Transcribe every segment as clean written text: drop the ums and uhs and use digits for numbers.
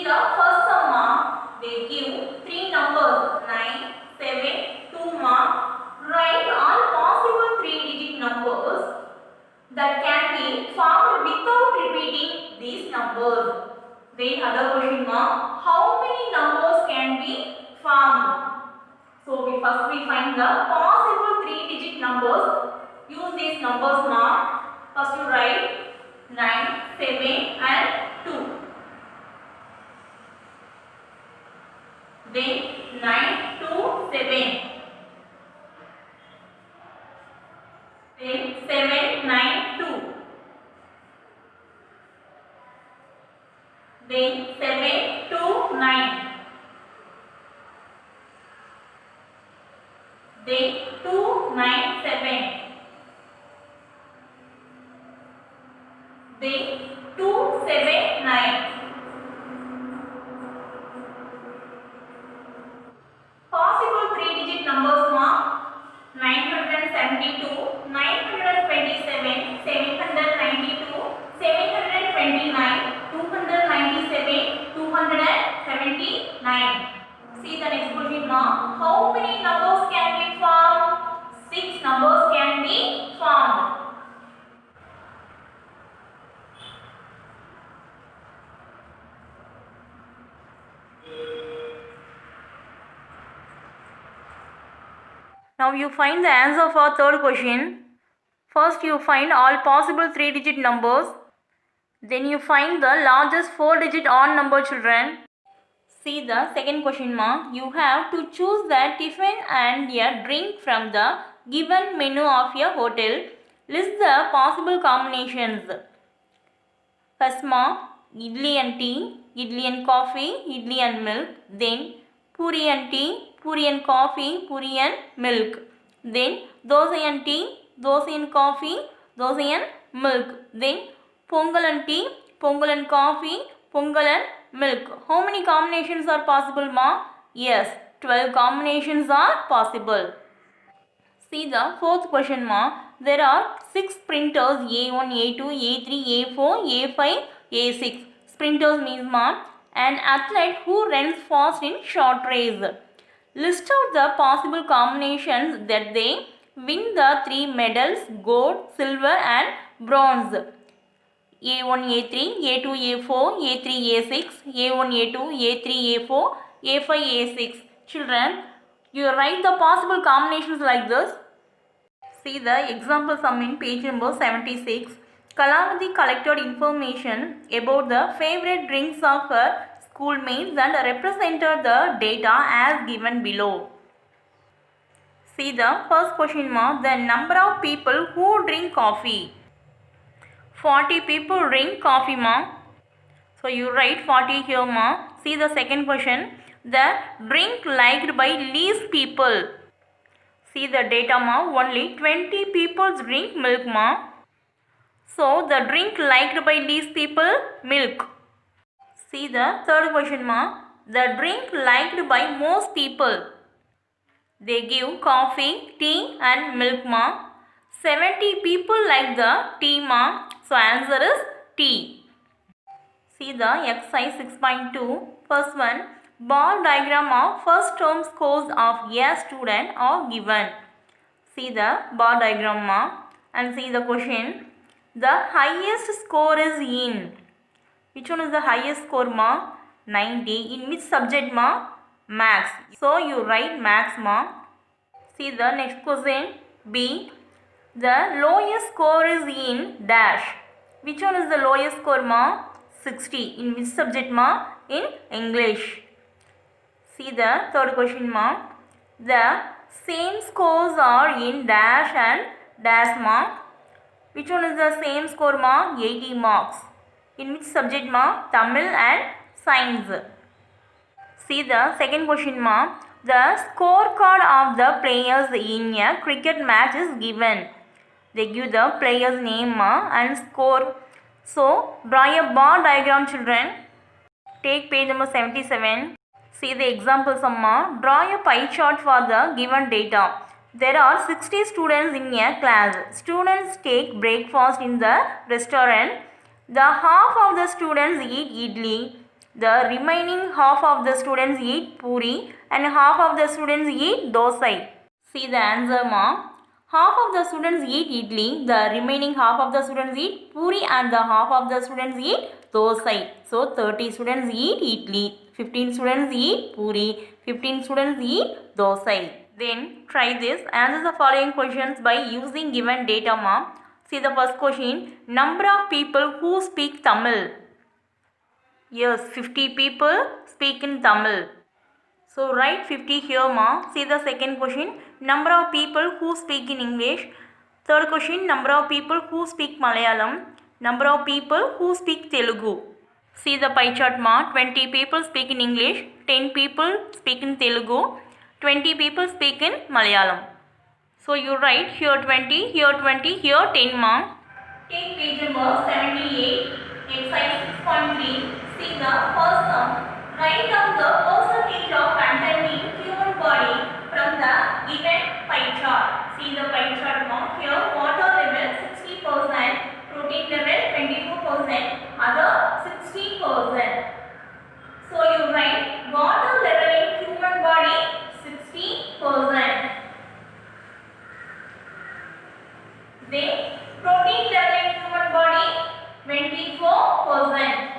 the first sum ma, they give three numbers 9, 7, 2 ma. Write all possible 3-digit numbers that can be formed without repeating these numbers. Then other question ma, how many numbers can be formed? So first we find the possible 3-digit numbers. Use these numbers ma. First you write 9, 7 and 2. Then 9, 2, 7. Then 7, 9, 2. Then 7, 2, 9. Then 2, 9, 7. Then 2, 7, 9. Possible 3-digit numbers ma, 972, 927, 792, 729, 297, 279. See the next question ma. How many numbers can be formed? 6 numbers can be formed. Now you find the answer for third question. First you find all possible 3-digit numbers. Then you find the largest 4-digit odd number, children. See the second question ma. You have to choose the tiffin and a drink from the given menu of your hotel. List the possible combinations. First ma, idli and tea, idli and coffee, idli and milk. Then puri and tea, puri and coffee, puri and milk. Then dosa and tea, dosa and coffee, dosa and milk. Then pongal and tea, pongal and coffee, pongal and milk. How many combinations are possible ma? Yes, 12 combinations are possible. See the fourth question ma. There are 6 sprinters A1, A2, A3, A4, A5, A6. Sprinters means ma, an athlete who runs fast in short race. List out the possible combinations that they win the 3 medals, gold, silver and bronze. A1, A3, A2, A4, A3, A6, A1, A2, A3, A4, A5, A6. Children, you write the possible combinations like this. See the example sum in page number 76. Kalamati collected information about the favorite drinks of her schoolmates and represented the data as given below. See the first question ma. The number of people who drink coffee. 40 people drink coffee ma. So you write 40 here ma. See the second question. The drink liked by least people. See the data ma. Only 20 people drink milk ma. So the drink liked by least people, milk. See the third question ma. The drink liked by most people. They give coffee, tea and milk ma. 70 people like the tea ma. So answer is tea. See the exercise 6.2. First one. Bar diagram of first term scores of a student are given. See the bar diagram ma. And see the question. The highest score is in. Which one is the highest score ma? 90. In which subject ma? Maths. So you write maths ma. See the next question. B. The lowest score is in dash. Which one is the lowest score ma? 60. In which subject ma? In English. See the third question ma. The same scores are in dash and dash ma. Which one is the same score ma? 80 marks. In which subject ma? Tamil and science. See the second question ma. The scorecard of the players in a cricket match is given. They give the player's name ma and score. So draw a bar diagram, children. Take page number 77. See the example sum ma. Draw a pie chart for the given data. There are 60 students in a class. Students take breakfast in the restaurant. The half of the students eat idli. The remaining half of the students eat puri and half of the students eat dosai. See the answer, ma. Half of the students eat idli, the remaining half of the students eat puri and the half of the students eat dosai. So 30 students eat idli, 15 students eat puri, 15 students eat dosai. Then try this. Answer the following questions by using given data, ma. See the first question. Number of people who speak Tamil. Yes, 50 people speak in Tamil. So write 50 here, ma. See the second question. Number of people who speak in English. Third question. Number of people who speak Malayalam. Number of people who speak Telugu. See the pie chart, ma. 20 people speak in English. 10 people speak in Telugu. 20 people speak in Malayalam. So you write here 20, here 20, here 10, ma. Take page number 78, exercise 6.3. See the first sum. Write down the percentage of content in human body from the given pie chart. See the pie chart, ma. Here water level 60%, protein level 24%, other 60%. So you write water level in human body 60%. Then protein level in human body 24%.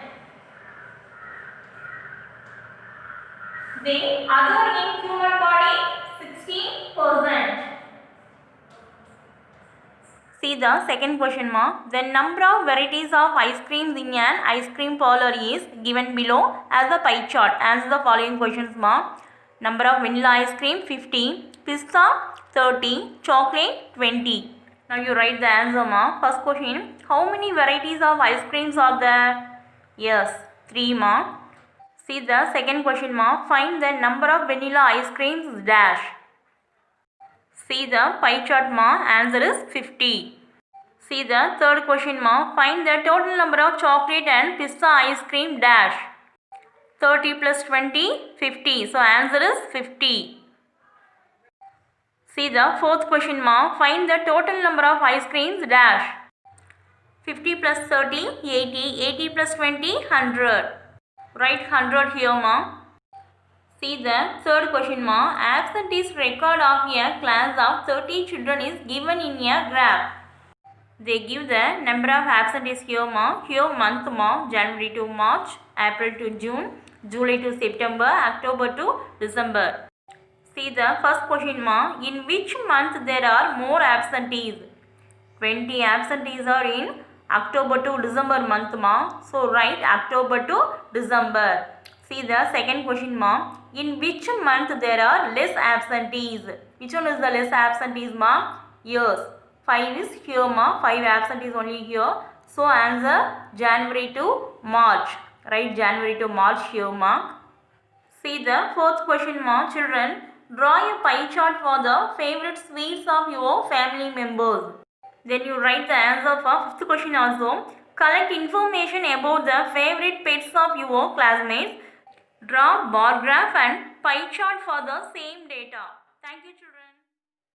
Then other in human body 16%. See the second question, ma. The number of varieties of ice creams in an ice cream parlor is given below as a pie chart. Answer the following questions, ma. Number of vanilla ice cream 50, pista 30, chocolate 20. Now you write the answer, ma. First question. How many varieties of ice creams are there? Yes, 3, ma. See the second question, ma. Find the number of vanilla ice creams dash. See the pie chart, ma. Answer is 50. See the third question, ma. Find the total number of chocolate and pista ice cream dash. 30 plus 20, 50. So answer is 50. See the fourth question, ma. Find the total number of ice creams dash. 50 plus 30, 80. 80 plus 20, 100. Write 100 here, ma. See the third question, ma. Absentees record of a class of 30 children is given in a graph. They give the number of absentees here, ma. Here month, ma. January to March, April to June, July to September, October to December. See the first question, ma. In which month there are more absentees? 20 absentees are in October to December month, ma. So write October to December. See the second question, ma. In which month there are less absentees? Which one is the less absentees, ma? Yes. 5 is here, ma. 5 absentees only here. So answer January to March. Write January to March here, ma. See the fourth question, ma. Children, draw a pie chart for the favorite sweets of your family members. Then you write the answer for fifth question also. Collect information about the favorite pets of your classmates. Draw bar graph and pie chart for the same data. Thank you, children.